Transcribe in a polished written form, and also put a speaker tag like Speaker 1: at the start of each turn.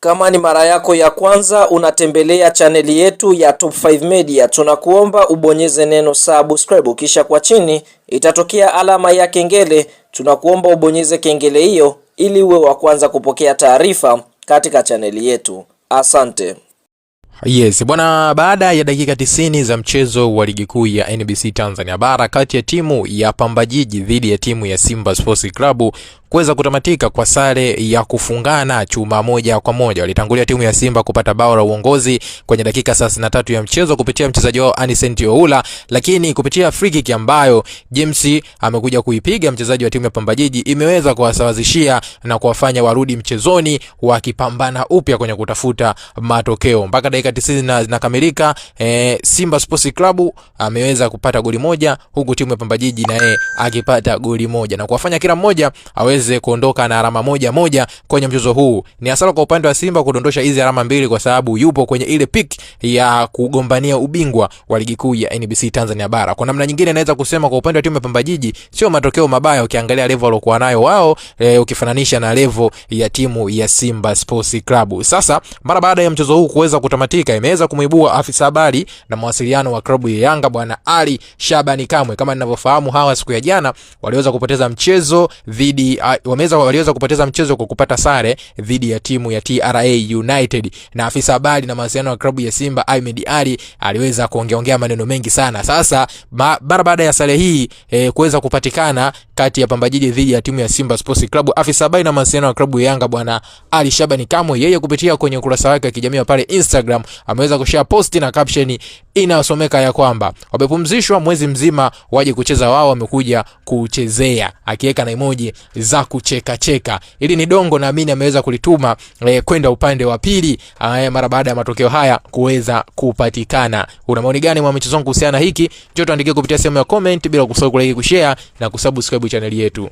Speaker 1: Kama ni mara yako ya kwanza unatembelea chaneli yetu ya Top 5 Media, tunakuomba ubonyeze neno subscribe, kisha kwa chini itatokea alama ya kengele. Tunakuomba ubonyeze kengele hiyo ili uwe wa kwanza kupokea taarifa katika chaneli yetu. Asante.
Speaker 2: Yes, bwana, baada ya dakika 90 za mchezo wa ligi kuu ya NBC Tanzania Bara kati ya timu ya Pamba Jiji dhidi ya timu ya Simba Sports Club kuweza kutamatika kwa sare ya kufungana chuma moja kwa moja, walitangulia timu ya Simba kupata bao la uongozi kwenye dakika 33 ya mchezo kupitia mchezaji wao Anicent Oula, lakini kupitia free kick ambayo James amekuja kuipiga mchezaji wa timu ya Pamba Jiji imeweza kuwasawazishia na kuwafanya warudi mchezoni wakipambana upya kwenye kutafuta matokeo. Mpaka dakika 90 zinakamilika, Simba Sports Club ameweza kupata goli moja huku timu ya Pamba Jiji naye akipata goli moja na kuwafanya kila mmoja aweze kuondoka na alama moja kwenye mchezo huu. Ni hasara kwa upande wa Simba kudondosha hizi alama mbili kwa sababu yupo kwenye ile pick ya kugombania ubingwa wa ligi kuu ya NBC Tanzania Bara. Kwa namna nyingine naweza kusema kwa upande wa timu ya Pamba Jiji sio matokeo mabaya ukiangalia level waliokuwa nayo wao, ukifananisha na level ya timu ya Simba Sports Club. Sasa mara baada ya mchezo huu kuweza kutamatika, imeweza kumuibua afisa habari na mawasiliano wa klabu ya Yanga bwana Ali Shabani Kamwe. Kama ninavyofahamu, hawa siku ya jana waliweza kupoteza mchezo waliweza kupoteza mchezo kwa kupata sare dhidi ya timu ya TRA United, na afisa habari na mawasiliano wa klabu ya Simba Ahmed Ali aliweza kuongea maneno mengi sana. Sasa mara baada ya sare hii kuweza kupatikana kati ya Pamba Jiji dhidi ya timu ya Simba Sports Club, afisa habari na mawasiliano wa klabu ya Yanga bwana Ali Shabani Kamwe, yeye kupitia kwenye ukurasa wake wa kijamii pale Instagram ameweza kushare post na caption inayosomeka ya kwamba wamepumzishwa mwezi mzima waje kucheza, wao wamekuja kuchezea, akiweka na emoji za kucheka. Ili ni dongo naamini ameweza kulituma kwenda upande wa pili mara baada ya matokeo haya kuweza kupatikana. Una maoni gani mwa mchezo kuhusiana hiki? Njoo tuandikie kupitia sehemu ya comment, bila kusahau kulike, kushare na kusubscribe channel yetu.